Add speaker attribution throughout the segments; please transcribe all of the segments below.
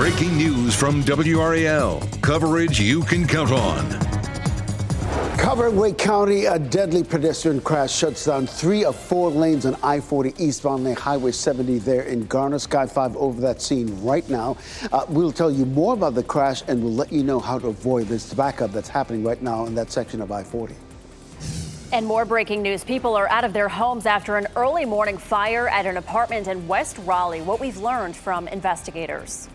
Speaker 1: Breaking news from WRAL. Coverage you can count on.
Speaker 2: Covering Wake County, a deadly pedestrian crash shuts down 3 of 4 lanes on I-40 eastbound lane Highway 70 there in Garner. Sky 5 over that scene right now. We'll tell you more about the crash, and we'll let you know how to avoid this backup that's happening right now in that section of I-40.
Speaker 3: And more breaking news. People are out of their homes after an early morning fire at an apartment in West Raleigh. What we've learned from investigators.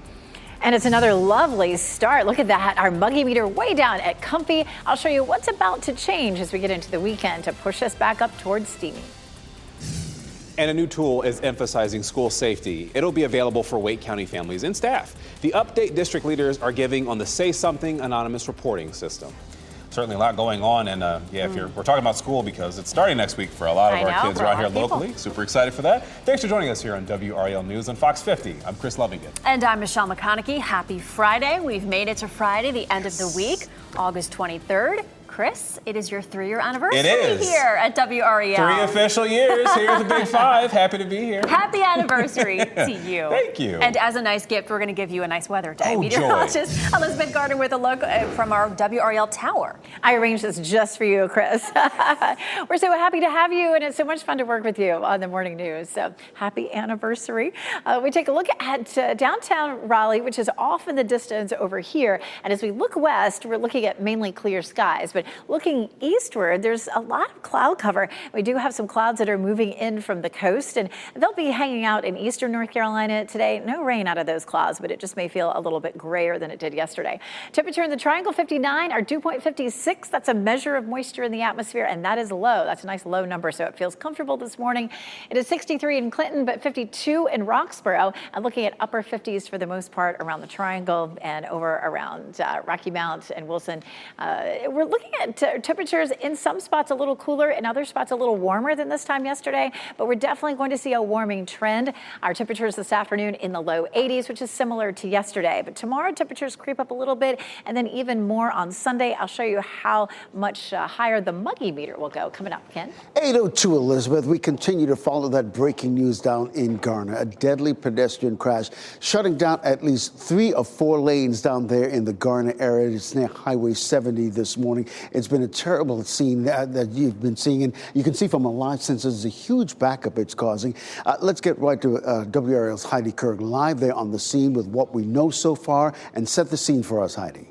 Speaker 4: And it's another lovely start. Look at that. Our muggy meter way down at comfy. I'll show you what's about to change as we get into the weekend to push us back up towards steamy.
Speaker 5: And a new tool is emphasizing school safety. It'll be available for Wake County families and staff. The update district leaders are giving on the Say Something anonymous reporting system.
Speaker 6: Certainly a lot going on, and we're talking about school because it's starting next week for a lot of our kids around here locally. Super excited for that. Thanks for joining us here on WRAL News on Fox 50. I'm Chris Lovington.
Speaker 3: And I'm Michelle McConaughey. Happy Friday. We've made it to Friday, the end of the week, August 23rd. Chris, it is your 3-year anniversary here at WRAL.
Speaker 6: 3 official years here at the Big Five. Happy to be here.
Speaker 3: Happy anniversary to you.
Speaker 6: Thank you.
Speaker 3: And as a nice gift, we're going to give you a nice weather day.
Speaker 6: Oh,
Speaker 3: Meteorologist Elizabeth Gardner with a look from our WRAL tower.
Speaker 4: I arranged this just for you, Chris. We're so happy to have you, and it's so much fun to work with you on the morning news. So happy anniversary. We take a look at downtown Raleigh, which is off in the distance over here. And as we look west, we're looking at mainly clear skies. But looking eastward, there's a lot of cloud cover. We do have some clouds that are moving in from the coast, and they'll be hanging out in eastern North Carolina today. No rain out of those clouds, but it just may feel a little bit grayer than it did yesterday. Temperature in the Triangle 59, our dew point 56. That's a measure of moisture in the atmosphere, and that is low. That's a nice low number, so it feels comfortable this morning. It is 63 in Clinton, but 52 in Roxborough, and looking at upper 50s for the most part around the Triangle and over around Rocky Mount and Wilson. We're looking at temperatures in some spots a little cooler, in other spots a little warmer than this time yesterday, but we're definitely going to see a warming trend. Our temperatures this afternoon in the low 80s, which is similar to yesterday. But tomorrow temperatures creep up a little bit, and then even more on Sunday. I'll show you how much higher the muggy meter will go coming up. Ken?
Speaker 2: 8:02, Elizabeth. We continue to follow that breaking news down in Garner. A deadly pedestrian crash shutting down at least 3 of 4 lanes down there in the Garner area. It's near Highway 70 this morning. It's been a terrible scene that you've been seeing, and you can see from a live sense it's a huge backup it's causing. Let's get right to WRAL's Heidi Kirk live there on the scene with what we know so far, and set the scene for us, Heidi.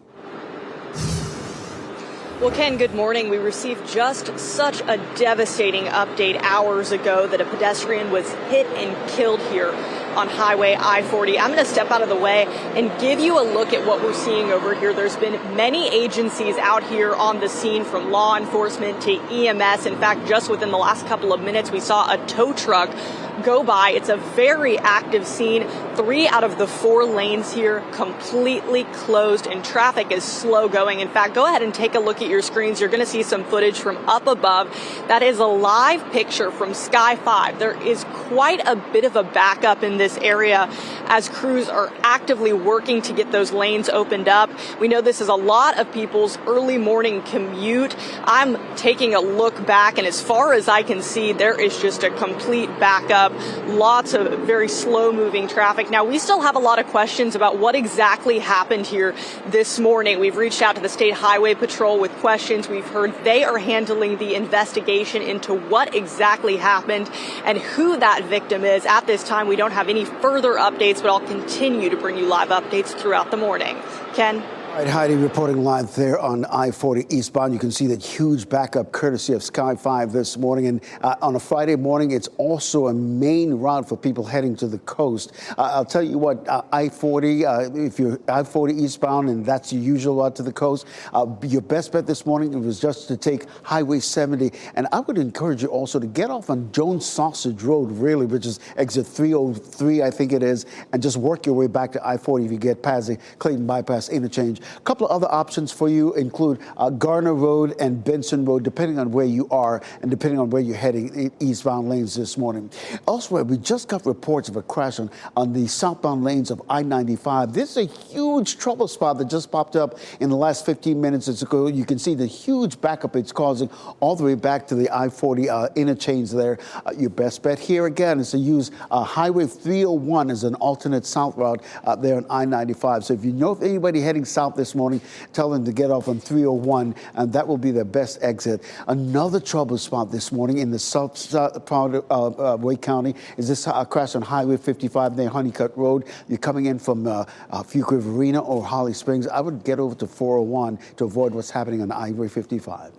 Speaker 7: Well, Ken, good morning. We received just such a devastating update hours ago that a pedestrian was hit and killed here on Highway I-40. I'm going to step out of the way and give you a look at what we're seeing over here. There's been many agencies out here on the scene, from law enforcement to EMS. In fact, just within the last couple of minutes, we saw a tow truck go by. It's a very active scene. 3 out of the 4 lanes here completely closed, and traffic is slow going. In fact, go ahead and take a look at your screens. You're going to see some footage from up above. That is a live picture from Sky 5. There is quite a bit of a backup in this area as crews are actively working to get those lanes opened up. We know this is a lot of people's early morning commute. I'm taking a look back, and as far as I can see, there is just a complete backup. Lots of very slow moving traffic. Now, we still have a lot of questions about what exactly happened here this morning. We've reached out to the State Highway Patrol with questions. We've heard they are handling the investigation into what exactly happened and who that victim is. At this time, we don't have any further updates, but I'll continue to bring you live updates throughout the morning. Ken?
Speaker 2: All right, Heidi reporting live there on I-40 eastbound. You can see that huge backup courtesy of Sky 5 this morning. And on a Friday morning, it's also a main route for people heading to the coast. I'll tell you what, I-40, if you're I-40 eastbound and that's your usual route to the coast, your best bet this morning was just to take Highway 70. And I would encourage you also to get off on Jones Sausage Road, really, which is exit 303, I think it is, and just work your way back to I-40 if you get past the Clayton Bypass interchange. A couple of other options for you include Garner Road and Benson Road, depending on where you are and depending on where you're heading in eastbound lanes this morning. Elsewhere, we just got reports of a crash on the southbound lanes of I-95. This is a huge trouble spot that just popped up in the last 15 minutes ago. You can see the huge backup it's causing all the way back to the I-40 interchange there. Your best bet here again is to use Highway 301 as an alternate south route there on I-95. So if you know of anybody heading south this morning, tell them to get off on 301, and that will be their best exit. Another trouble spot this morning in the south part of Wake County is this crash on Highway 55 near Honeycutt Road. You're coming in from Fuquay Arena or Holly Springs. I would get over to 401 to avoid what's happening on Highway 55.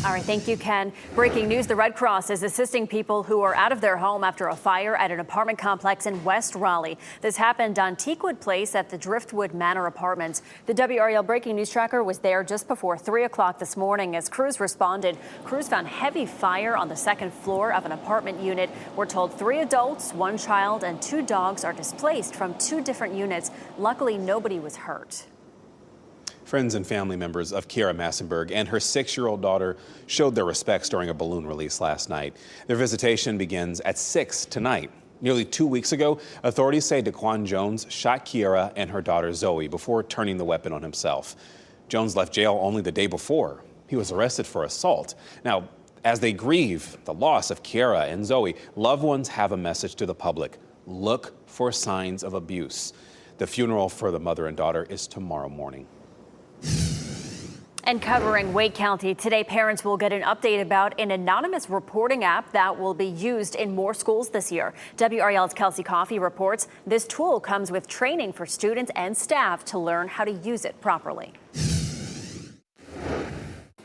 Speaker 3: All right, thank you, Ken. Breaking news, the Red Cross is assisting people who are out of their home after a fire at an apartment complex in West Raleigh. This happened on Teakwood Place at the Driftwood Manor Apartments. The WRAL Breaking News Tracker was there just before 3 o'clock this morning as crews responded. Crews found heavy fire on the second floor of an apartment unit. We're told 3 adults, 1 child, and 2 dogs are displaced from 2 different units. Luckily, nobody was hurt.
Speaker 5: Friends and family members of Kiera Massenberg and her 6-year-old daughter showed their respects during a balloon release last night. Their visitation begins at 6 tonight. Nearly 2 weeks ago, authorities say Daquan Jones shot Kiera and her daughter Zoe before turning the weapon on himself. Jones left jail only the day before. He was arrested for assault. Now, as they grieve the loss of Kiera and Zoe, loved ones have a message to the public. Look for signs of abuse. The funeral for the mother and daughter is tomorrow morning.
Speaker 3: And covering Wake County today, parents will get an update about an anonymous reporting app that will be used in more schools this year. WRAL's Kelsey Coffey reports this tool comes with training for students and staff to learn how to use it properly.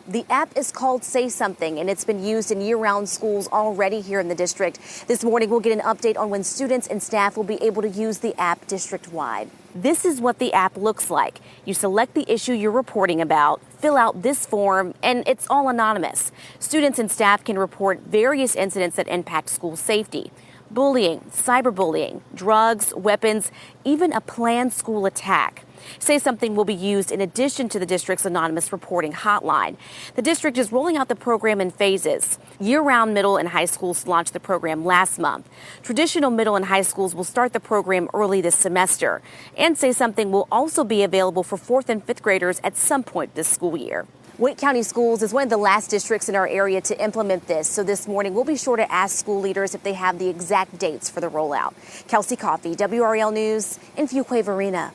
Speaker 8: The app is called Say Something, and it's been used in year-round schools already here in the district. This morning, we'll get an update on when students and staff will be able to use the app district-wide. This is what the app looks like. You select the issue you're reporting about, fill out this form, and it's all anonymous. Students and staff can report various incidents that impact school safety. Bullying, cyberbullying, drugs, weapons, even a planned school attack. Say Something will be used in addition to the district's anonymous reporting hotline. The district is rolling out the program in phases. Year-round middle and high schools launched the program last month. Traditional middle and high schools will start the program early this semester. And Say Something will also be available for 4th and 5th graders at some point this school year. Wake County Schools is one of the last districts in our area to implement this. So this morning, we'll be sure to ask school leaders if they have the exact dates for the rollout. Kelsey Coffey, WRAL News in Fuquay Arena.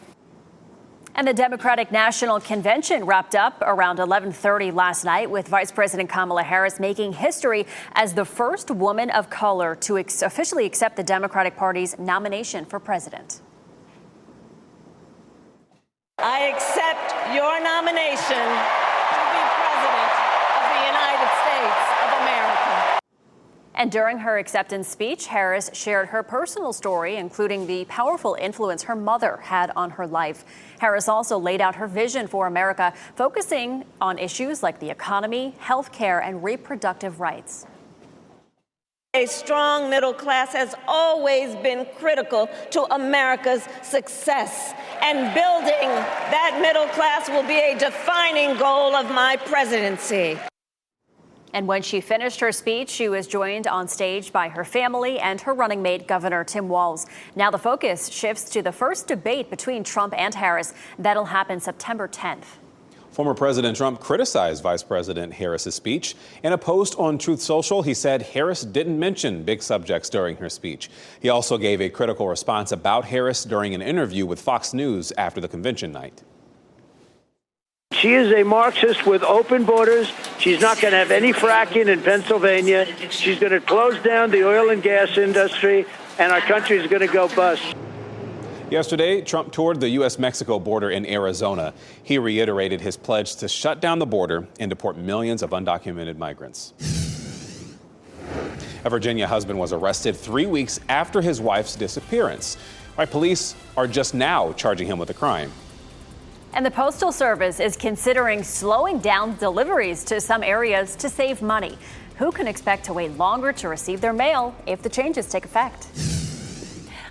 Speaker 3: And the Democratic National Convention wrapped up around 11:30 last night with Vice President Kamala Harris making history as the first woman of color to officially accept the Democratic Party's nomination for president.
Speaker 9: I accept your nomination to be president of the United States of America.
Speaker 3: And during her acceptance speech, Harris shared her personal story, including the powerful influence her mother had on her life. Harris also laid out her vision for America, focusing on issues like the economy, health care, and reproductive rights.
Speaker 9: A strong middle class has always been critical to America's success, and building that middle class will be a defining goal of my presidency.
Speaker 3: And when she finished her speech, she was joined on stage by her family and her running mate, Governor Tim Walz. Now the focus shifts to the first debate between Trump and Harris. That'll happen September 10th.
Speaker 5: Former President Trump criticized Vice President Harris's speech. In a post on Truth Social, he said Harris didn't mention big subjects during her speech. He also gave a critical response about Harris during an interview with Fox News after the convention night.
Speaker 10: She is a Marxist with open borders. She's not going to have any fracking in Pennsylvania. She's going to close down the oil and gas industry, and our country is going to go bust.
Speaker 5: Yesterday, Trump toured the U.S.-Mexico border in Arizona. He reiterated his pledge to shut down the border and deport millions of undocumented migrants. A Virginia husband was arrested 3 weeks after his wife's disappearance. Police are just now charging him with a crime.
Speaker 3: And the Postal Service is considering slowing down deliveries to some areas to save money. Who can expect to wait longer to receive their mail if the changes take effect?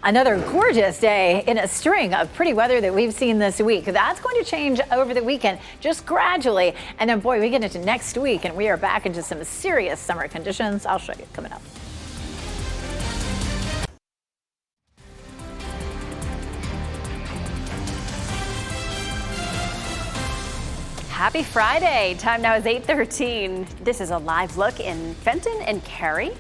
Speaker 4: Another gorgeous day in a string of pretty weather that we've seen this week. That's going to change over the weekend, just gradually. And then, boy, we get into next week and we are back into some serious summer conditions. I'll show you coming up.
Speaker 3: Happy Friday. Time now is 8:13. This is a live look in Fenton and Cary.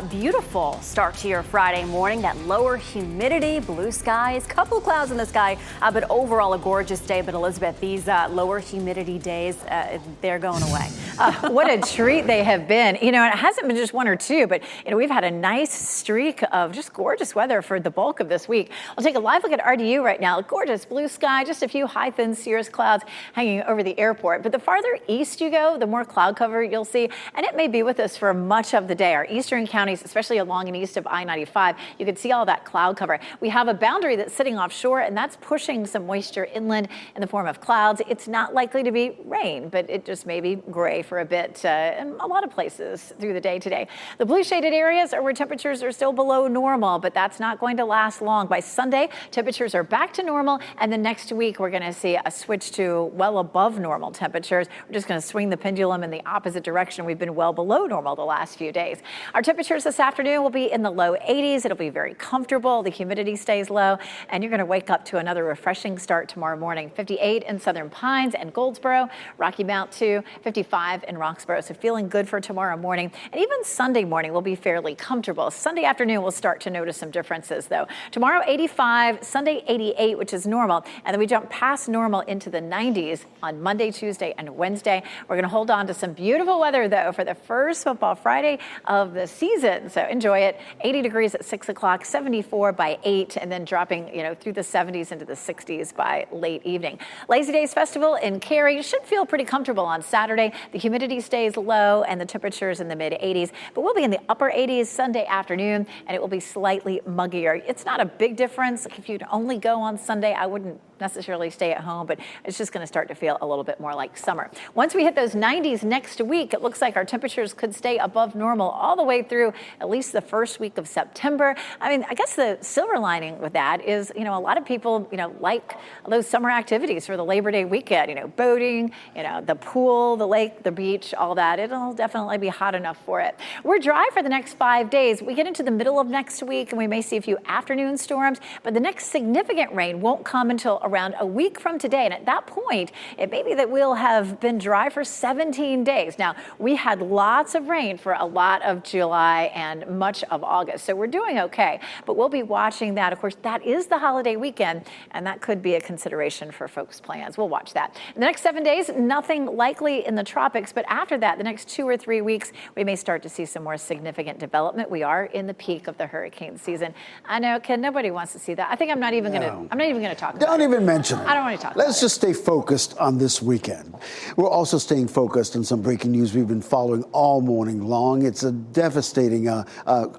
Speaker 3: Beautiful start to your Friday morning. That lower humidity, blue skies, couple clouds in the sky, but overall a gorgeous day. But Elizabeth, these lower humidity days, they're going away.
Speaker 4: What a treat they have been. You know, and it hasn't been just one or two, but we've had a nice streak of just gorgeous weather for the bulk of this week. I'll take a live look at RDU right now. Gorgeous blue sky, just a few high, thin cirrus clouds hanging over the airport. But the farther east you go, the more cloud cover you'll see, and it may be with us for much of the day. Our eastern counties, especially along and east of I-95, you can see all that cloud cover. We have a boundary that's sitting offshore, and that's pushing some moisture inland in the form of clouds. It's not likely to be rain, but it just may be gray for a bit in a lot of places through the day today. The blue shaded areas are where temperatures are still below normal, but that's not going to last long. By Sunday, temperatures are back to normal, and the next week we're going to see a switch to well above normal temperatures. We're just going to swing the pendulum in the opposite direction. We've been well below normal the last few days. Our temperatures this afternoon will be in the low 80s. It'll be very comfortable. The humidity stays low, and you're going to wake up to another refreshing start tomorrow morning. 58 in Southern Pines and Goldsboro, Rocky Mount 2, 55 in Roxborough. So feeling good for tomorrow morning. And even Sunday morning will be fairly comfortable. Sunday afternoon we'll start to notice some differences though. Tomorrow 85, Sunday 88, which is normal. And then we jump past normal into the 90s on Monday, Tuesday, and Wednesday. We're going to hold on to some beautiful weather though for the first football Friday of the season. So enjoy it. 80 degrees at 6 o'clock, 74 by 8, and then dropping, through the 70s into the 60s by late evening. Lazy Days Festival in Cary should feel pretty comfortable on Saturday. The humidity stays low and the temperatures in the mid 80s, but we'll be in the upper 80s Sunday afternoon, and it will be slightly muggier. It's not a big difference. If you'd only go on Sunday, I wouldn't necessarily stay at home, but it's just going to start to feel a little bit more like summer. Once we hit those 90s next week, it looks like our temperatures could stay above normal all the way through at least the first week of September. I mean, I guess the silver lining with that is, a lot of people, like those summer activities for the Labor Day weekend, boating, the pool, the lake, the beach, all that. It'll definitely be hot enough for it. We're dry for the next 5 days. We get into the middle of next week and we may see a few afternoon storms, but the next significant rain won't come until around a week from today. And at that point, it may be that we'll have been dry for 17 days. Now, we had lots of rain for a lot of July and much of August, so we're doing okay. But we'll be watching that. Of course, that is the holiday weekend, and that could be a consideration for folks' plans. We'll watch that. In the next 7 days, nothing likely in the tropics, but after that, the next 2 or 3 weeks, we may start to see some more significant development. We are in the peak of the hurricane season. I know, Ken, nobody wants to see that. I think I'm not even going to talk about it.
Speaker 2: Don't even mention it.
Speaker 4: I don't want to talk about it.
Speaker 2: Let's just stay focused on this weekend. We're also staying focused on some breaking news we've been following all morning long. It's a devastating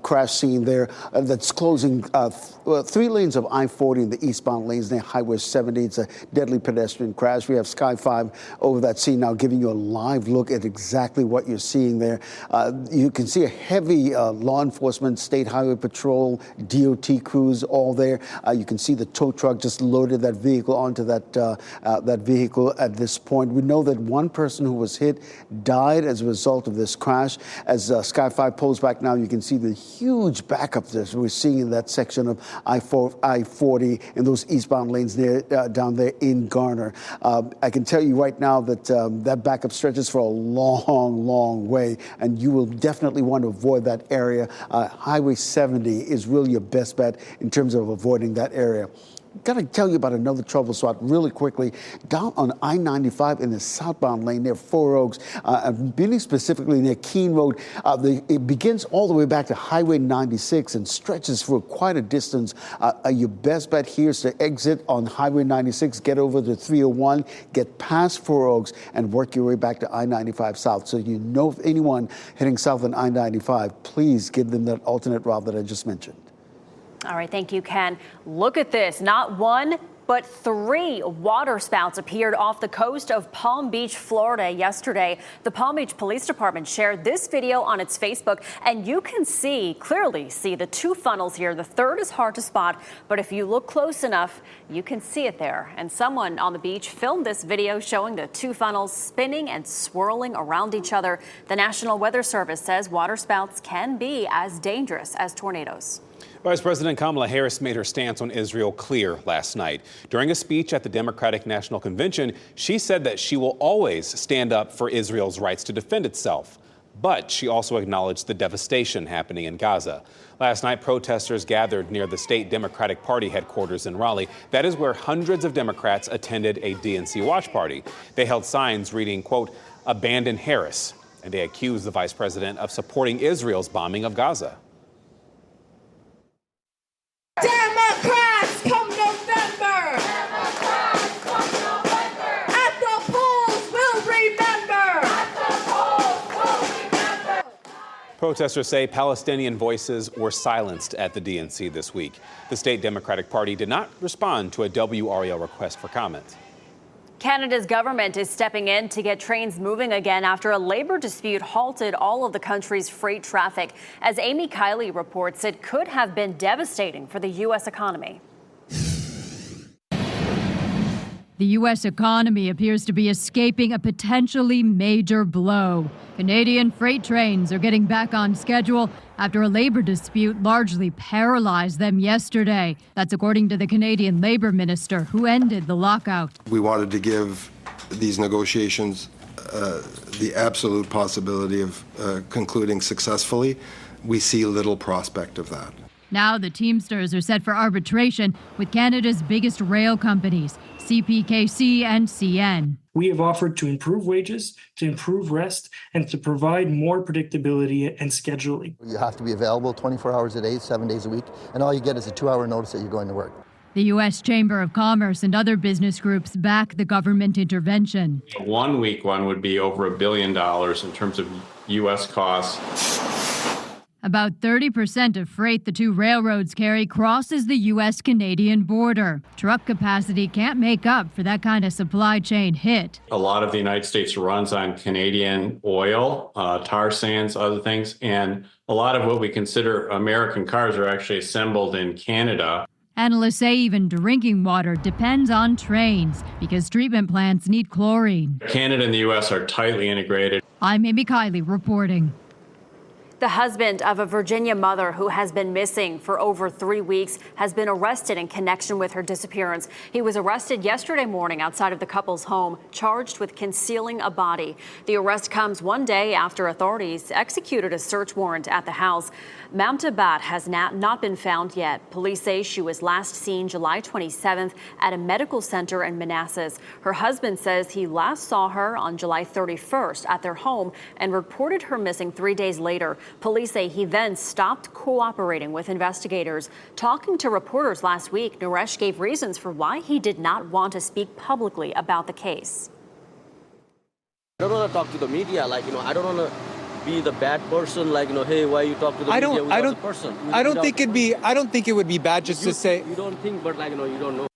Speaker 2: crash scene there that's closing 3 lanes of I-40 in the eastbound lanes near Highway 70. It's a deadly pedestrian crash. We have Sky 5 over that scene now, giving you a live look at exactly what you're seeing there. You can see a heavy law enforcement, State Highway Patrol, DOT crews all there. You can see the tow truck just loaded that vehicle onto that vehicle at this point. We know that one person who was hit died as a result of this crash. As Sky 5 pulls back now, you can see the huge backup that we're seeing in that section of I-40 in those eastbound lanes there, down there in Garner. I can tell you right now that that backup stretches for a long, long way, and you will definitely want to avoid that area. Highway 70 is really your best bet in terms of avoiding that area. Got to tell you about another trouble spot really quickly. Down on I-95 in the southbound lane near Four Oaks, beginning specifically near Keene Road. It begins all the way back to Highway 96 and stretches for quite a distance. Your best bet here is to exit on Highway 96, get over to 301, get past Four Oaks, and work your way back to I-95 South. So if anyone heading south on I-95, please give them that alternate route that I just mentioned.
Speaker 3: All right, thank you, Ken. Look at this. Not one, but 3 water spouts appeared off the coast of Palm Beach, Florida yesterday. The Palm Beach Police Department shared this video on its Facebook, and you can clearly see the 2 funnels here. The third is hard to spot, but if you look close enough, you can see it there. And someone on the beach filmed this video showing the 2 funnels spinning and swirling around each other. The National Weather Service says water spouts can be as dangerous as tornadoes.
Speaker 5: Vice President Kamala Harris made her stance on Israel clear last night. During a speech at the Democratic National Convention, she said that she will always stand up for Israel's rights to defend itself. But she also acknowledged the devastation happening in Gaza. Last night, protesters gathered near the state Democratic Party headquarters in Raleigh. That is where hundreds of Democrats attended a DNC watch party. They held signs reading, quote, "Abandon Harris," and they accused the vice president of supporting Israel's bombing of Gaza.
Speaker 11: Democrats come November. Democrats come November. At the polls we'll remember. At the polls we'll remember.
Speaker 5: Protesters say Palestinian voices were silenced at the DNC this week. The state Democratic Party did not respond to a WRAL request for comment.
Speaker 3: Canada's government is stepping in to get trains moving again after a labor dispute halted all of the country's freight traffic. As Amy Kiley reports, it could have been devastating for the U.S. economy.
Speaker 12: The U.S. economy appears to be escaping a potentially major blow. Canadian freight trains are getting back on schedule after a labor dispute largely paralyzed them yesterday. That's according to the Canadian Labour Minister, who ended the lockout.
Speaker 13: We wanted to give these negotiations the absolute possibility of concluding successfully. We see little prospect of that.
Speaker 12: Now the Teamsters are set for arbitration with Canada's biggest rail companies, CPKC and CN.
Speaker 14: We have offered to improve wages, to improve rest, and to provide more predictability and scheduling.
Speaker 15: You have to be available 24 hours a day, 7 days a week, and all you get is a 2-hour notice that you're going to work.
Speaker 12: The U.S. Chamber of Commerce and other business groups back the government intervention.
Speaker 16: A 1 week one would be over $1 billion in terms of U.S. costs.
Speaker 12: About 30% of freight the 2 railroads carry crosses the U.S.-Canadian border. Truck capacity can't make up for that kind of supply chain hit.
Speaker 16: A lot of the United States runs on Canadian oil, tar sands, other things, and a lot of what we consider American cars are actually assembled in Canada.
Speaker 12: Analysts say even drinking water depends on trains because treatment plants need chlorine.
Speaker 16: Canada and the U.S. are tightly integrated.
Speaker 12: I'm Amy Kiley reporting.
Speaker 3: The husband of a Virginia mother who has been missing for over 3 weeks has been arrested in connection with her disappearance. He was arrested yesterday morning outside of the couple's home, charged with concealing a body. The arrest comes 1 day after authorities executed a search warrant at the house. Mamta Bhatt has not been found yet. Police say she was last seen July 27th at a medical center in Manassas. Her husband says he last saw her on July 31st at their home and reported her missing 3 days later. Police say he then stopped cooperating with investigators. Talking to reporters last week, Naresh gave reasons for why he did not want to speak publicly about the case.
Speaker 17: I don't want to talk to the media, I don't want to be the bad person, hey, why you talk to the media without the person?
Speaker 18: I don't think it would be bad just to say.
Speaker 17: You don't think, but you don't know.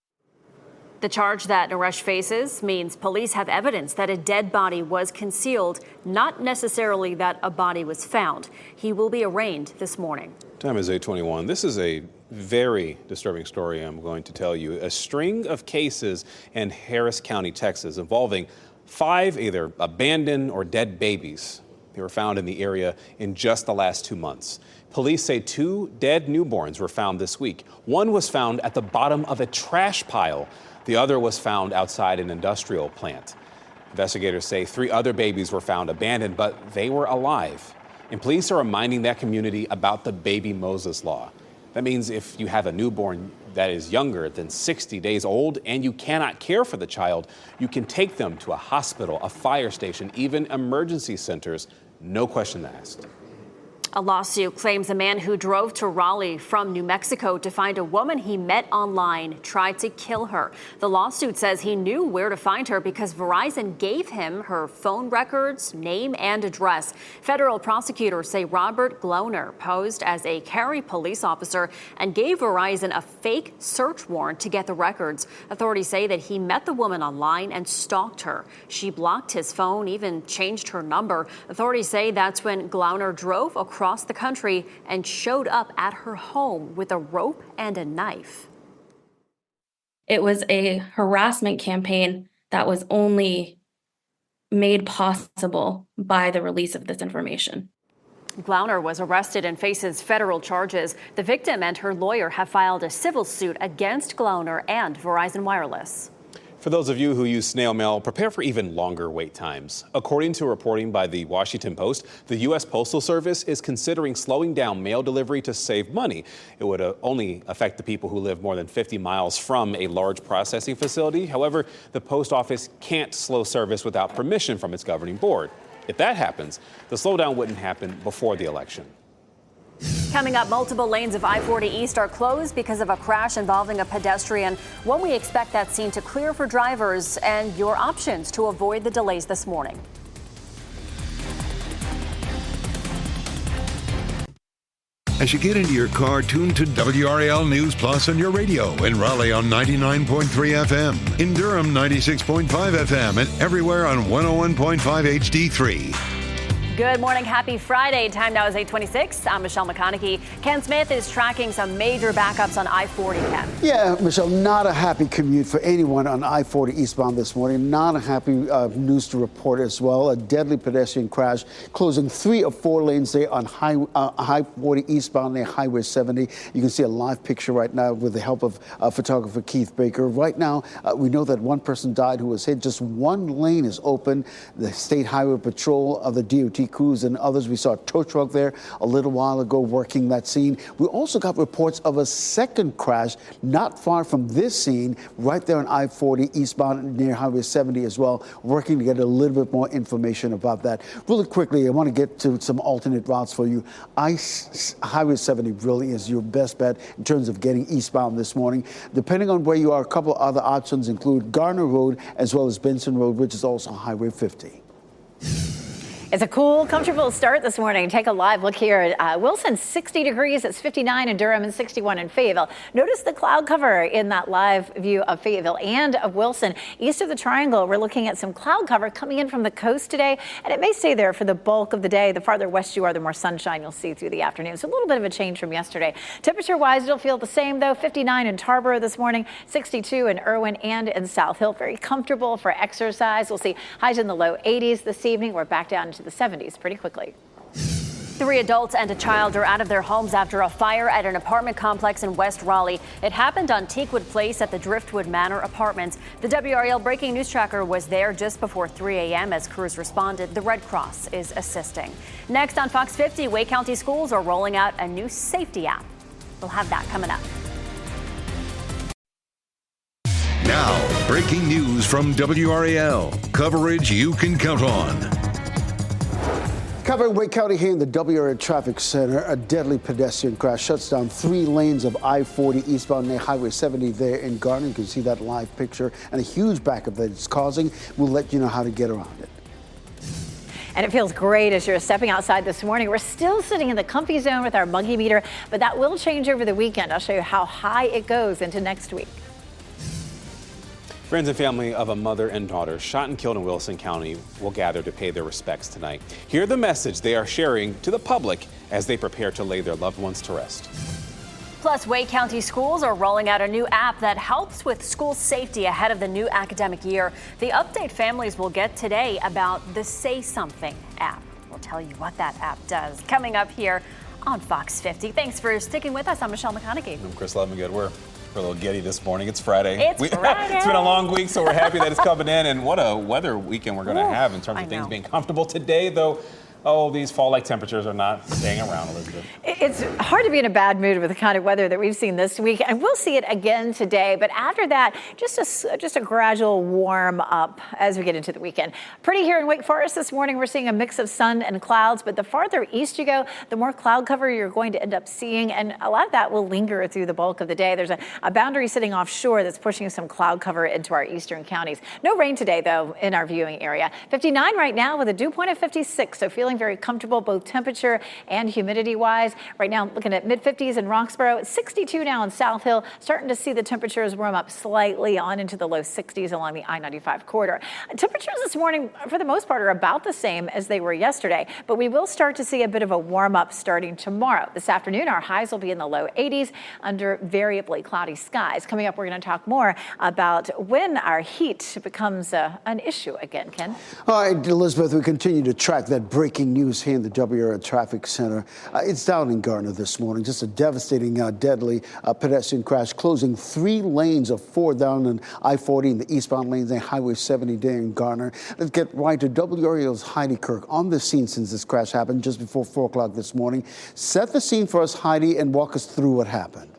Speaker 3: The charge that Naresh faces means police have evidence that a dead body was concealed, not necessarily that a body was found. He will be arraigned this morning.
Speaker 5: Time is 8:21. This is a very disturbing story I'm going to tell you. A string of cases in Harris County, Texas, involving 5 either abandoned or dead babies. They were found in the area in just the last 2 months. Police say 2 dead newborns were found this week. One was found at the bottom of a trash pile. The other was found outside an industrial plant. Investigators say 3 other babies were found abandoned, but they were alive. And police are reminding that community about the Baby Moses Law. That means if you have a newborn that is younger than 60 days old and you cannot care for the child, you can take them to a hospital, a fire station, even emergency centers, no question asked.
Speaker 3: A lawsuit claims a man who drove to Raleigh from New Mexico to find a woman he met online tried to kill her. The lawsuit says he knew where to find her because Verizon gave him her phone records, name, and address. Federal prosecutors say Robert Gloner posed as a Cary police officer and gave Verizon a fake search warrant to get the records. Authorities say that he met the woman online and stalked her. She blocked his phone, even changed her number. Authorities say that's when Gloner drove across the country and showed up at her home with a rope and a knife.
Speaker 19: It was a harassment campaign that was only made possible by the release of this information.
Speaker 3: Glauner was arrested and faces federal charges. The victim and her lawyer have filed a civil suit against Glauner and Verizon Wireless.
Speaker 5: For those of you who use snail mail, prepare for even longer wait times. According to reporting by the Washington Post, the U.S. Postal Service is considering slowing down mail delivery to save money. It would only affect the people who live more than 50 miles from a large processing facility. However, the post office can't slow service without permission from its governing board. If that happens, the slowdown wouldn't happen before the election.
Speaker 3: Coming up, multiple lanes of I-40 East are closed because of a crash involving a pedestrian. When we expect that scene to clear for drivers and your options to avoid the delays this morning.
Speaker 1: As you get into your car, tune to WRAL News Plus on your radio. In Raleigh on 99.3 FM. In Durham, 96.5 FM. And everywhere on 101.5 HD3.
Speaker 3: Good morning. Happy Friday. Time now is 8:26. I'm Michelle McConaughey. Ken Smith is tracking some major backups on I-40, Ken.
Speaker 2: Yeah, Michelle, not a happy commute for anyone on I-40 eastbound this morning. Not a happy news to report as well. A deadly pedestrian crash closing 3 of 4 lanes there on I-40 eastbound near Highway 70. You can see a live picture right now with the help of photographer Keith Baker. Right now, we know that one person died who was hit. Just one lane is open. The State Highway Patrol of the DOT crews and others. We saw a tow truck there a little while ago working that scene. We also got reports of a second crash not far from this scene, right there on I-40 eastbound near Highway 70 as well, working to get a little bit more information about that. Really quickly, I want to get to some alternate routes for you. Highway 70 really is your best bet in terms of getting eastbound this morning. Depending on where you are, a couple of other options include Garner Road as well as Benson Road, which is also Highway 50.
Speaker 4: It's a cool, comfortable start this morning. Take a live look here at Wilson, 60 degrees. It's 59 in Durham and 61 in Fayetteville. Notice the cloud cover in that live view of Fayetteville and of Wilson. East of the Triangle, we're looking at some cloud cover coming in from the coast today, and it may stay there for the bulk of the day. The farther west you are, the more sunshine you'll see through the afternoon. So a little bit of a change from yesterday. Temperature-wise, it'll feel the same, though. 59 in Tarboro this morning, 62 in Irwin and in South Hill. Very comfortable for exercise. We'll see highs in the low 80s this evening. We're back down into the 70s pretty quickly.
Speaker 3: 3 adults and a child are out of their homes after a fire at an apartment complex in West Raleigh. It happened on Teakwood Place at the Driftwood Manor Apartments. The WRAL breaking news tracker was there just before 3 a.m. as crews responded. The Red Cross is assisting. Next on Fox 50, Wake County schools are rolling out a new safety app. We'll have that coming up.
Speaker 1: Now, breaking news from WRAL. Coverage you can count on.
Speaker 2: Covering Wake County here in the WRAL Traffic Center, a deadly pedestrian crash shuts down 3 lanes of I-40 eastbound near Highway 70 there in Garner. You can see that live picture and a huge backup that it's causing. We'll let you know how to get around it.
Speaker 4: And it feels great as you're stepping outside this morning. We're still sitting in the comfy zone with our muggy meter, but that will change over the weekend. I'll show you how high it goes into next week.
Speaker 5: Friends and family of a mother and daughter shot and killed in Wilson County will gather to pay their respects tonight. Hear the message they are sharing to the public as they prepare to lay their loved ones to rest.
Speaker 3: Plus, Wake County schools are rolling out a new app that helps with school safety ahead of the new academic year. The update families will get today about the Say Something app. We'll tell you what that app does coming up here on Fox 50. Thanks for sticking with us. I'm Michelle McConaughey.
Speaker 6: I'm Chris Levingood. We're a little giddy this morning. It's Friday.
Speaker 3: It's Friday.
Speaker 6: It's been a long week, so we're happy that it's coming in. And what a weather weekend we're going to have in terms of things being comfortable. Today, though,
Speaker 5: these fall-like temperatures are not staying around, Elizabeth.
Speaker 4: It's hard to be in a bad mood with the kind of weather that we've seen this week, and we'll see it again today. But after that, just a gradual warm up as we get into the weekend. Pretty here in Wake Forest this morning. We're seeing a mix of sun and clouds, but the farther east you go, the more cloud cover you're going to end up seeing, and a lot of that will linger through the bulk of the day. There's a boundary sitting offshore that's pushing some cloud cover into our eastern counties. No rain today, though, in our viewing area. 59 right now with a dew point of 56, so feeling very comfortable both temperature and humidity wise. Right now looking at mid-50s in Roxborough, 62 now in South Hill, starting to see the temperatures warm up slightly on into the low 60s along the I-95 corridor. Temperatures this morning for the most part are about the same as they were yesterday, but we will start to see a bit of a warm up starting tomorrow. This afternoon our highs will be in the low 80s under variably cloudy skies. Coming up, we're going to talk more about when our heat becomes an issue again. Ken?
Speaker 2: All right, Elizabeth, we continue to track that breaking news here in the WRAL Traffic Center. It's down in Garner this morning. Just a devastating, deadly pedestrian crash, closing 3 lanes of 4 down on I-40 in the eastbound lanes and Highway 70 there in Garner. Let's get right to WRAL's Heidi Kirk on the scene since this crash happened just before 4 o'clock this morning. Set the scene for us, Heidi, and walk us through what happened.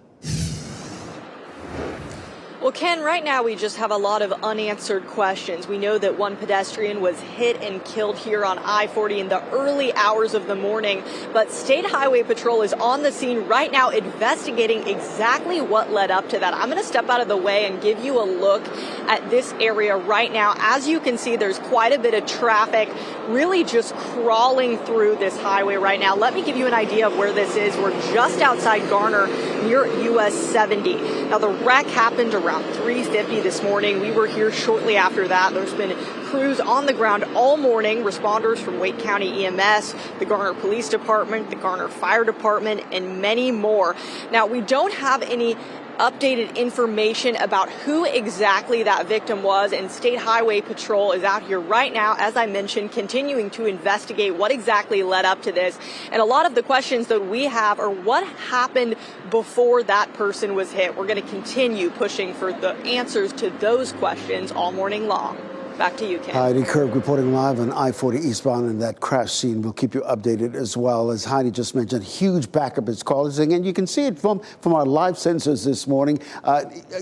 Speaker 7: Well, Ken, right now we just have a lot of unanswered questions. We know that one pedestrian was hit and killed here on I-40 in the early hours of the morning, but State Highway Patrol is on the scene right now investigating exactly what led up to that. I'm going to step out of the way and give you a look at this area right now. As you can see, there's quite a bit of traffic really just crawling through this highway right now. Let me give you an idea of where this is. We're just outside Garner near US 70. Now, the wreck happened around 3:50 this morning. We were here shortly after that. There's been crews on the ground all morning, responders from Wake County EMS, the Garner Police Department, the Garner Fire Department, and many more. Now, we don't have any updated information about who exactly that victim was, and State Highway Patrol is out here right now, as I mentioned, continuing to investigate what exactly led up to this. And a lot of the questions that we have are what happened before that person was hit. We're going to continue pushing for the answers to those questions all morning long. Back to you, Ken.
Speaker 2: Heidi Kirk reporting live on I-40 eastbound in that crash scene. We'll keep you updated as well. As Heidi just mentioned, huge backup is causing, and you can see it from our live sensors this morning.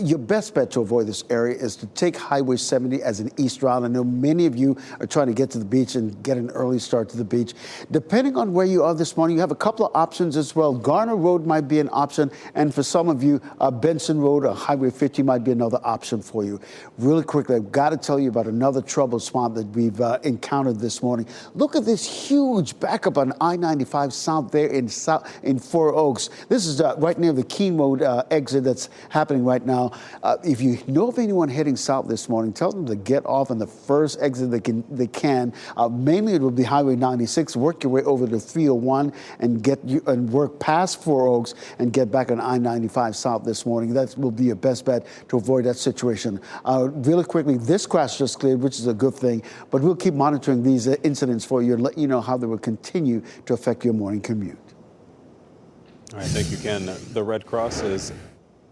Speaker 2: Your best bet to avoid this area is to take Highway 70 as an east route. I know many of you are trying to get to the beach and get an early start to the beach. Depending on where you are this morning, you have a couple of options as well. Garner Road might be an option, and for some of you, Benson Road or Highway 50 might be another option for you. Really quickly, I've got to tell you about another trouble spot that we've encountered this morning. Look at this huge backup on I-95 south there in 4 Oaks. This is right near the Keene Road exit that's happening right now. If you know of anyone heading south this morning, tell them to get off on the first exit they can. Mainly it will be Highway 96. Work your way over to 301 and work past 4 Oaks and get back on I-95 south this morning. That will be your best bet to avoid that situation. Really quickly, this crash just cleared, which is a good thing, but we'll keep monitoring these incidents for you and let you know how they will continue to affect your morning commute.
Speaker 5: All right, thank you, Ken. The Red Cross is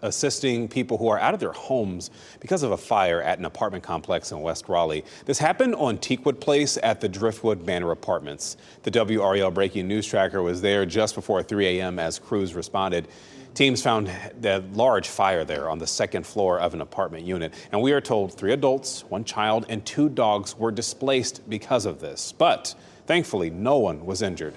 Speaker 5: assisting people who are out of their homes because of a fire at an apartment complex in West Raleigh. This happened on Teakwood Place at the Driftwood Manor Apartments. The WRAL Breaking News Tracker was there just before 3 a.m. as crews responded. Teams found a large fire there on the 2nd floor of an apartment unit. And we are told 3 adults, 1 child, and 2 dogs were displaced because of this. But thankfully, no one was injured.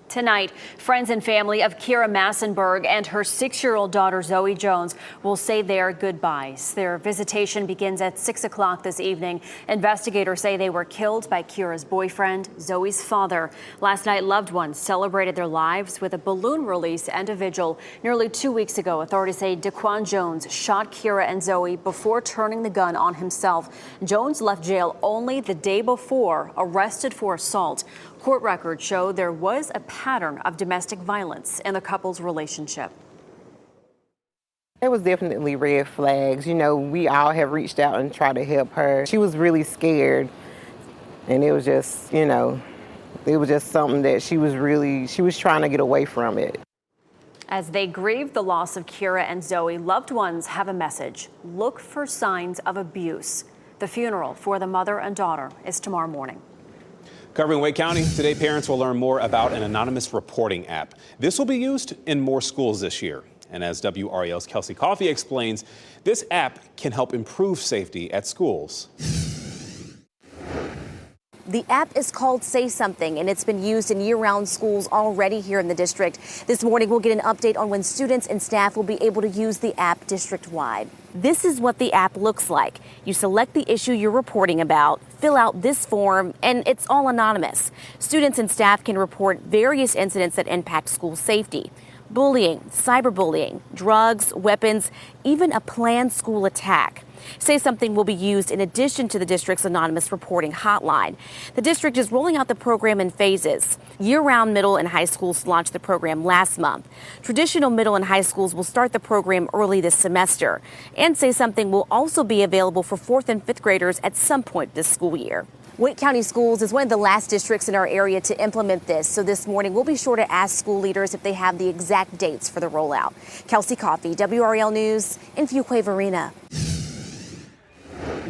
Speaker 3: Tonight, friends and family of Kira Massenberg and her 6-year-old daughter Zoe Jones will say their goodbyes. Their visitation begins at 6 o'clock this evening. Investigators say they were killed by Kira's boyfriend, Zoe's father. Last night, loved ones celebrated their lives with a balloon release and a vigil. Nearly 2 weeks ago, authorities say Daquan Jones shot Kira and Zoe before turning the gun on himself. Jones left jail only the day before, arrested for assault. Court records show there was a pattern of domestic violence in the couple's relationship.
Speaker 20: There was definitely red flags. You know, we all have reached out and tried to help her. She was really scared, and it was just, you know, it was just something that she was trying to get away from it.
Speaker 3: As they grieve the loss of Kira and Zoe, loved ones have a message. Look for signs of abuse. The funeral for the mother and daughter is tomorrow morning.
Speaker 5: Covering Wake County, today parents will learn more about an anonymous reporting app. This will be used in more schools this year. And as WRAL's Kelsey Coffey explains, this app can help improve safety at schools.
Speaker 8: The app is called Say Something, and it's been used in year-round schools already here in the district. This morning, we'll get an update on when students and staff will be able to use the app district-wide. This is what the app looks like. You select the issue you're reporting about, fill out this form, and it's all anonymous. Students and staff can report various incidents that impact school safety. Bullying, cyberbullying, drugs, weapons, even a planned school attack. Say Something will be used in addition to the district's anonymous reporting hotline. The district is rolling out the program in phases. Year-round middle and high schools launched the program last month. Traditional middle and high schools will start the program early this semester. And Say Something will also be available for 4th and 5th graders at some point this school year. Wake County Schools is one of the last districts in our area to implement this, so this morning we'll be sure to ask school leaders if they have the exact dates for the rollout. Kelsey Coffey, WRAL News in Fuquay-Varina.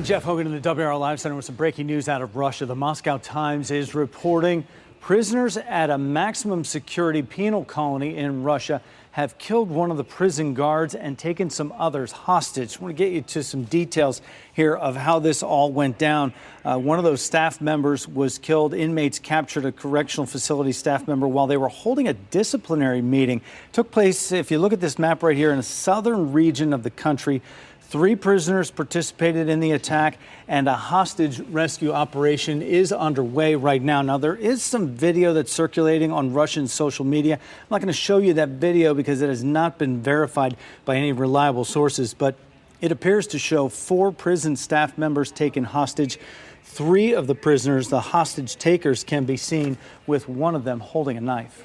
Speaker 21: Jeff Hogan in the WRAL Live Center with some breaking news out of Russia. The Moscow Times is reporting prisoners at a maximum security penal colony in Russia have killed one of the prison guards and taken some others hostage. I want to get you to some details here of how this all went down. One of those staff members was killed. Inmates captured a correctional facility staff member while they were holding a disciplinary meeting. It took place, if you look at this map right here, in a southern region of the country. 3 prisoners participated in the attack, and a hostage rescue operation is underway right now. Now, there is some video that's circulating on Russian social media. I'm not going to show you that video because it has not been verified by any reliable sources, but it appears to show 4 prison staff members taken hostage. 3 of the prisoners, the hostage takers, can be seen with one of them holding a knife.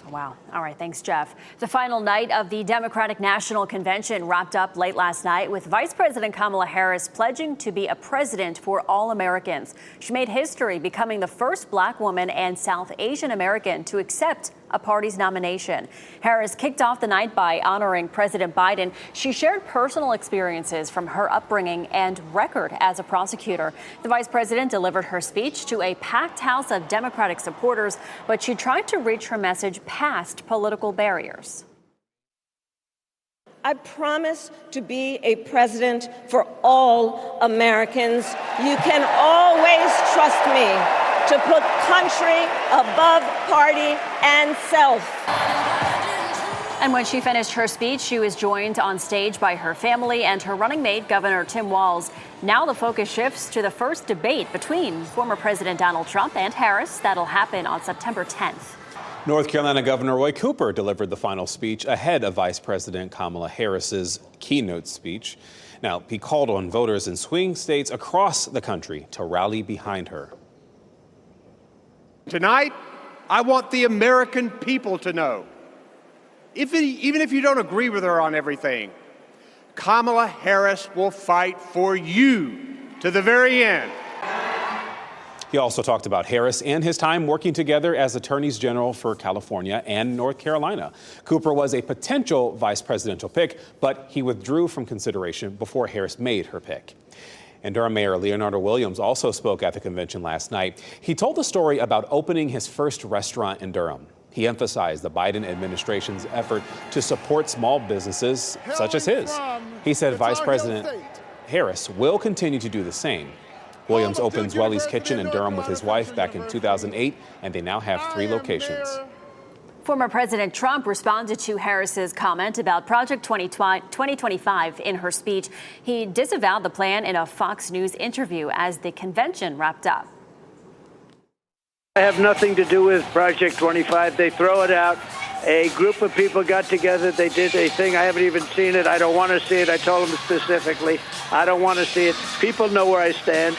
Speaker 3: Wow. All right. Thanks, Jeff. The final night of the Democratic National Convention wrapped up late last night with Vice President Kamala Harris pledging to be a president for all Americans. She made history, becoming the first Black woman and South Asian American to accept a party's nomination. Harris kicked off the night by honoring President Biden. She shared personal experiences from her upbringing and record as a prosecutor. The vice president delivered her speech to a packed house of Democratic supporters, but she tried to reach her message past political barriers.
Speaker 9: I promise to be a president for all Americans. You can always trust me to put country above party and self.
Speaker 3: And when she finished her speech, she was joined on stage by her family and her running mate, Governor Tim Walz. Now the focus shifts to the first debate between former President Donald Trump and Harris. That'll happen on September 10th.
Speaker 5: North Carolina Governor Roy Cooper delivered the final speech ahead of Vice President Kamala Harris's keynote speech. Now, he called on voters in swing states across the country to rally behind her.
Speaker 22: Tonight, I want the American people to know, even if you don't agree with her on everything, Kamala Harris will fight for you to the very end.
Speaker 5: He also talked about Harris and his time working together as attorneys general for California and North Carolina. Cooper was a potential vice presidential pick, but he withdrew from consideration before Harris made her pick. And Durham Mayor Leonardo Williams also spoke at the convention last night. He told the story about opening his first restaurant in Durham. He emphasized the Biden administration's effort to support small businesses such as his. He said Vice President Harris will continue to do the same. Williams opened Zwelly's Kitchen in Durham with his wife back in 2008, and they now have 3 locations.
Speaker 3: Former President Trump responded to Harris's comment about Project 2025 in her speech. He disavowed the plan in a Fox News interview as the convention wrapped up.
Speaker 10: I have nothing to do with Project 25. They throw it out. A group of people got together. They did a thing. I haven't even seen it. I don't want to see it. I told them specifically, I don't want to see it. People know where I stand.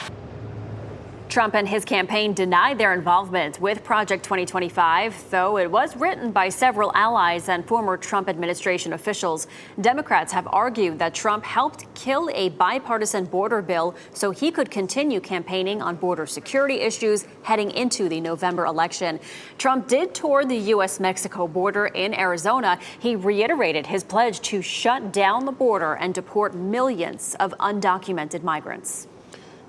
Speaker 3: Trump and his campaign denied their involvement with Project 2025, though it was written by several allies and former Trump administration officials. Democrats have argued that Trump helped kill a bipartisan border bill so he could continue campaigning on border security issues heading into the November election. Trump did tour the U.S.-Mexico border in Arizona. He reiterated his pledge to shut down the border and deport millions of undocumented migrants.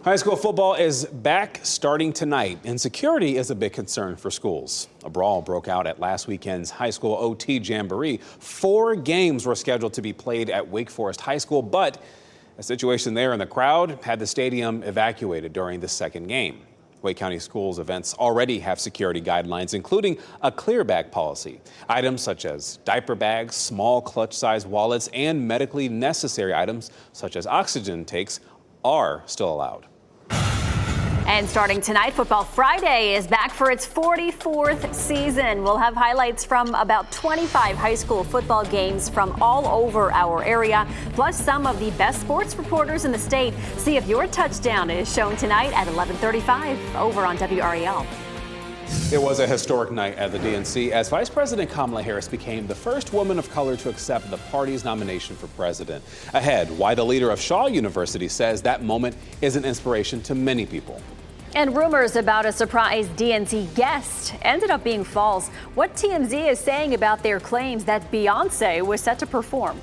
Speaker 5: High school football is back starting tonight, and security is a big concern for schools. A brawl broke out at last weekend's high school OT Jamboree. 4 games were scheduled to be played at Wake Forest High School, but a situation there in the crowd had the stadium evacuated during the second game. Wake County Schools events already have security guidelines, including a clear bag policy. Items such as diaper bags, small clutch-sized wallets, and medically necessary items such as oxygen tanks are still allowed.
Speaker 3: And starting tonight, Football Friday is back for its 44th season. We'll have highlights from about 25 high school football games from all over our area, plus some of the best sports reporters in the state. See if your touchdown is shown tonight at 11:35 over on WRAL.
Speaker 5: It was a historic night at the DNC as Vice President Kamala Harris became the first woman of color to accept the party's nomination for president. Ahead, why the leader of Shaw University says that moment is an inspiration to many people.
Speaker 3: And rumors about a surprise DNC guest ended up being false. What TMZ is saying about their claims that Beyonce was set to perform.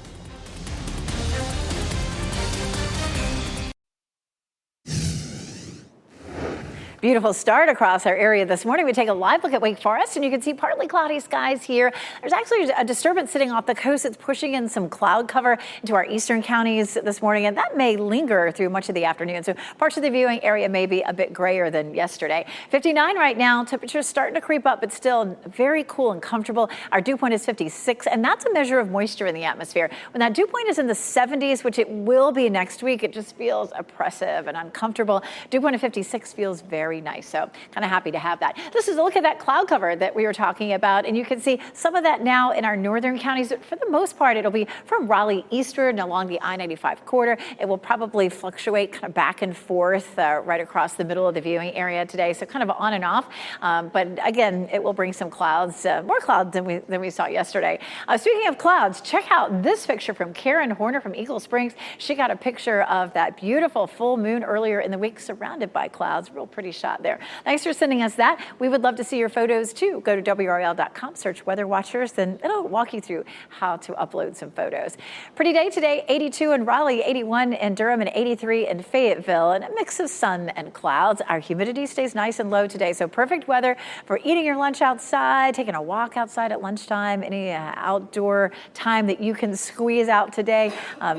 Speaker 4: Beautiful start across our area this morning. We take a live look at Wake Forest, and you can see partly cloudy skies here. There's actually a disturbance sitting off the coast. It's pushing in some cloud cover into our eastern counties this morning, and that may linger through much of the afternoon. So parts of the viewing area may be a bit grayer than yesterday. 59 right now. Temperatures starting to creep up, but still very cool and comfortable. Our dew point is 56, and that's a measure of moisture in the atmosphere. When that dew point is in the 70s, which it will be next week, it just feels oppressive and uncomfortable. Dew point of 56 feels very nice. So kind of happy to have that. This is a look at that cloud cover that we were talking about, and you can see some of that now in our northern counties. For the most part, it'll be from Raleigh eastward and along the I-95 corridor. It will probably fluctuate kind of back and forth right across the middle of the viewing area today. So kind of on and off. But again, it will bring some clouds, more clouds than we saw yesterday. Speaking of clouds, check out this picture from Karen Horner from Eagle Springs. She got a picture of that beautiful full moon earlier in the week surrounded by clouds. Real pretty shot there. Thanks for sending us that. We would love to see your photos too. Go to WRAL.com, search Weather Watchers, and it'll walk you through how to upload some photos. Pretty day today, 82 in Raleigh, 81 in Durham, and 83 in Fayetteville, and a mix of sun and clouds. Our humidity stays nice and low today, so perfect weather for eating your lunch outside, taking a walk outside at lunchtime, any outdoor time that you can squeeze out today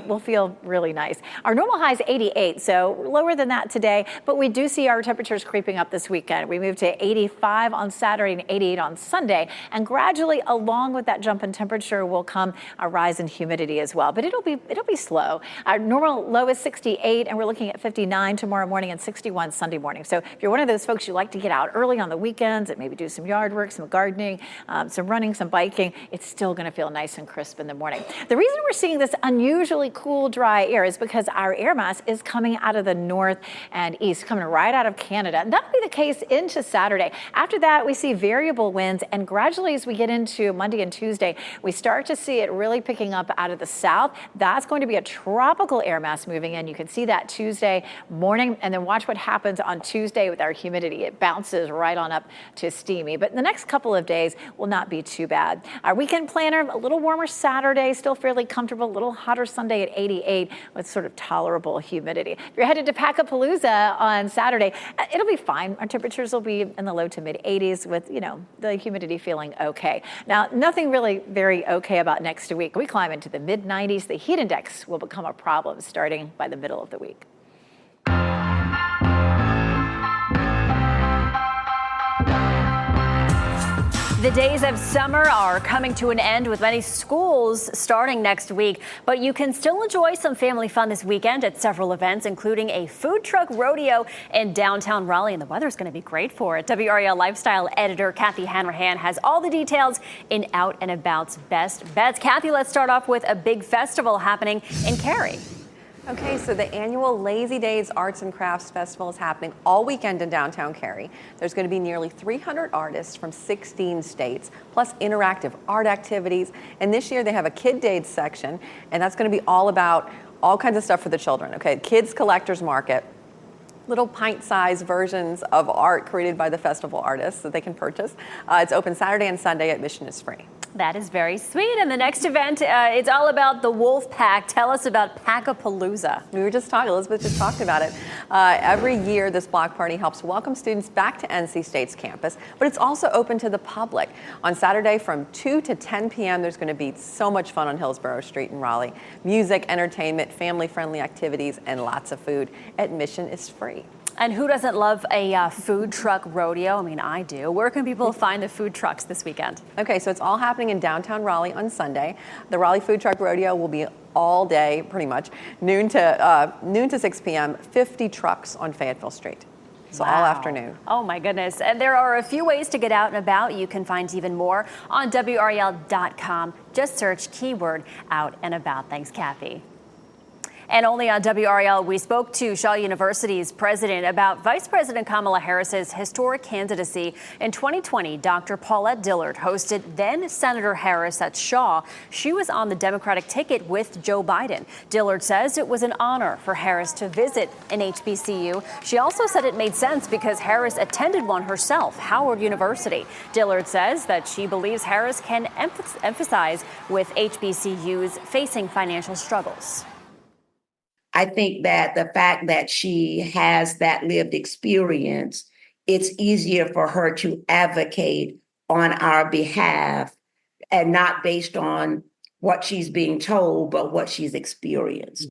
Speaker 4: will feel really nice. Our normal high is 88, so lower than that today, but we do see our temperatures creeping up this weekend. We moved to 85 on Saturday and 88 on Sunday, and gradually along with that jump in temperature will come a rise in humidity as well, but it'll be slow. Our normal low is 68, and we're looking at 59 tomorrow morning and 61 Sunday morning. So if you're one of those folks who like to get out early on the weekends and maybe do some yard work, some gardening, some running, some biking, it's still going to feel nice and crisp in the morning. The reason we're seeing this unusually cool, dry air is because our air mass is coming out of the north and east, coming right out of Canada. And that'll be the case into Saturday. After that, we see variable winds, and gradually as we get into Monday and Tuesday, we start to see it really picking up out of the south. That's going to be a tropical air mass moving in. You can see that Tuesday morning, and then watch what happens on Tuesday with our humidity. It bounces right on up to steamy, but the next couple of days will not be too bad. Our weekend planner, a little warmer Saturday, still fairly comfortable, a little hotter Sunday at 88 with sort of tolerable humidity. If you're headed to Packapalooza on Saturday, it'll be fine. Our temperatures will be in the low to mid 80s with, the humidity feeling okay. Now, nothing really very okay about next week. We climb into the mid 90s. The heat index will become a problem starting by the middle of the week.
Speaker 3: The days of summer are coming to an end with many schools starting next week, but you can still enjoy some family fun this weekend at several events, including a food truck rodeo in downtown Raleigh, and the weather's going to be great for it. WRAL lifestyle editor Kathy Hanrahan has all the details in Out and About's best bets. Kathy, let's start off with a big festival happening in Cary.
Speaker 11: Okay, so the annual Lazy Days Arts and Crafts Festival is happening all weekend in downtown Cary. There's going to be nearly 300 artists from 16 states, plus interactive art activities. And this year they have a Kid Days section, and that's going to be all about all kinds of stuff for the children. Okay, Kids Collectors Market. Little pint-sized versions of art created by the festival artists that they can purchase. It's open Saturday and Sunday. Admission is free.
Speaker 3: That is very sweet. And the next event, it's all about the Wolf Pack. Tell us about Pack-a-Palooza.
Speaker 11: We were just talking, Elizabeth just talked about it. Every year, this block party helps welcome students back to NC State's campus, but it's also open to the public. On Saturday from 2 to 10 p.m., there's going to be so much fun on Hillsborough Street in Raleigh. Music, entertainment, family-friendly activities, and lots of food. Admission is free.
Speaker 3: And who doesn't love a food truck rodeo? I mean, I do. Where can people find the food trucks this weekend?
Speaker 11: Okay, so it's all happening in downtown Raleigh on Sunday. The Raleigh Food Truck Rodeo will be all day, pretty much, noon to 6 p.m., 50 trucks on Fayetteville Street. So all afternoon.
Speaker 3: Oh my goodness. And there are a few ways to get out and about. You can find even more on WRAL.com. Just search keyword out and about. Thanks, Kathy. And only on WRAL, we spoke to Shaw University's president about Vice President Kamala Harris's historic candidacy. In 2020, Dr. Paulette Dillard hosted then Senator Harris at Shaw. She was on the Democratic ticket with Joe Biden. Dillard says it was an honor for Harris to visit an HBCU. She also said it made sense because Harris attended one herself, Howard University. Dillard says that she believes Harris can emphasize with HBCUs facing financial struggles.
Speaker 13: I think that the fact that she has that lived experience, it's easier for her to advocate on our behalf and not based on what she's being told, but what she's experienced.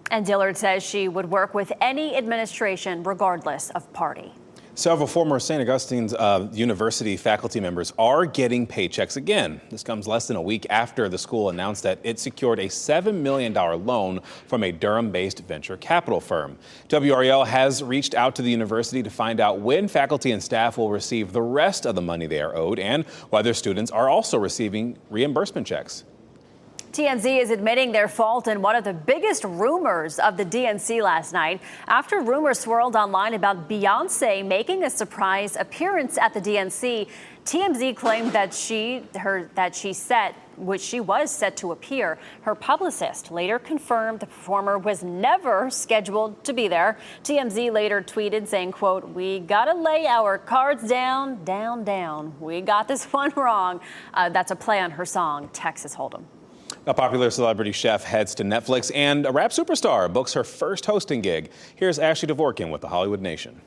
Speaker 3: And Dillard says she would work with any administration regardless of party.
Speaker 5: Several former St. Augustine's University faculty members are getting paychecks again. This comes less than a week after the school announced that it secured a $7 million loan from a Durham-based venture capital firm. WRAL has reached out to the university to find out when faculty and staff will receive the rest of the money they are owed and whether students are also receiving reimbursement checks.
Speaker 3: TMZ is admitting their fault in one of the biggest rumors of the DNC last night after rumors swirled online about Beyonce making a surprise appearance at the DNC. TMZ claimed that she was set to appear. Her publicist later confirmed the performer was never scheduled to be there. TMZ later tweeted saying, quote, "We gotta lay our cards down, down, down. We got this one wrong." That's a play on her song, Texas Hold'em.
Speaker 5: A popular celebrity chef heads to Netflix, and a rap superstar books her first hosting gig. Here's Ashley Dvorkin with the Hollywood Nation.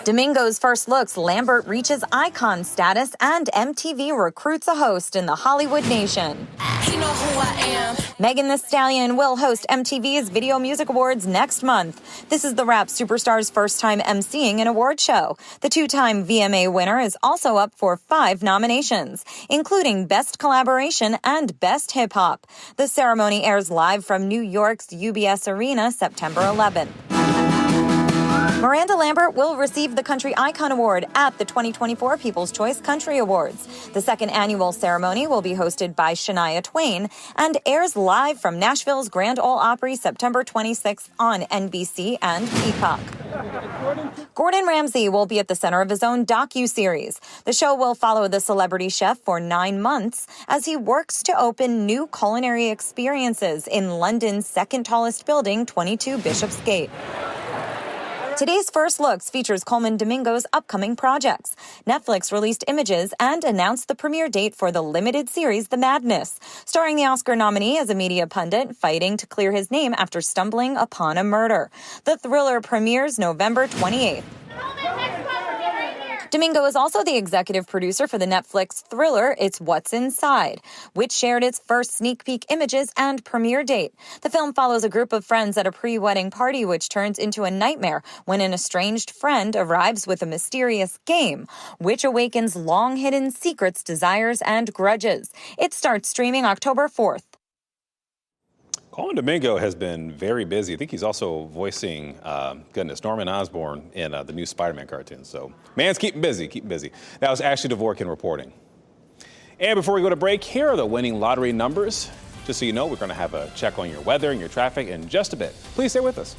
Speaker 14: Domingo's First Looks, Lambert reaches icon status, and MTV recruits a host in the Hollywood Nation. You know who I am. Megan Thee Stallion will host MTV's Video Music Awards next month. This is the rap superstar's first time emceeing an award show. The two-time VMA winner is also up for 5 nominations, including Best Collaboration and Best Hip Hop. The ceremony airs live from New York's UBS Arena September 11th. Miranda Lambert will receive the Country Icon Award at the 2024 People's Choice Country Awards. The second annual ceremony will be hosted by Shania Twain and airs live from Nashville's Grand Ole Opry September 26th on NBC and Peacock. Gordon Ramsay will be at the center of his own docu-series. The show will follow the celebrity chef for 9 months as he works to open new culinary experiences in London's second tallest building, 22 Bishopsgate. Today's First Looks features Coleman Domingo's upcoming projects. Netflix released images and announced the premiere date for the limited series The Madness, starring the Oscar nominee as a media pundit fighting to clear his name after stumbling upon a murder. The thriller premieres November 28th. Domingo is also the executive producer for the Netflix thriller It's What's Inside, which shared its first sneak peek images and premiere date. The film follows a group of friends at a pre-wedding party, which turns into a nightmare when an estranged friend arrives with a mysterious game, which awakens long-hidden secrets, desires, and grudges. It starts streaming October 4th.
Speaker 5: Coleman Domingo has been very busy. I think he's also voicing, Norman Osborn in the new Spider-Man cartoon. So, man's keeping busy, That was Ashley Dvorkin reporting. And before we go to break, here are the winning lottery numbers. Just so you know, we're going to have a check on your weather and your traffic in just a bit. Please stay with us.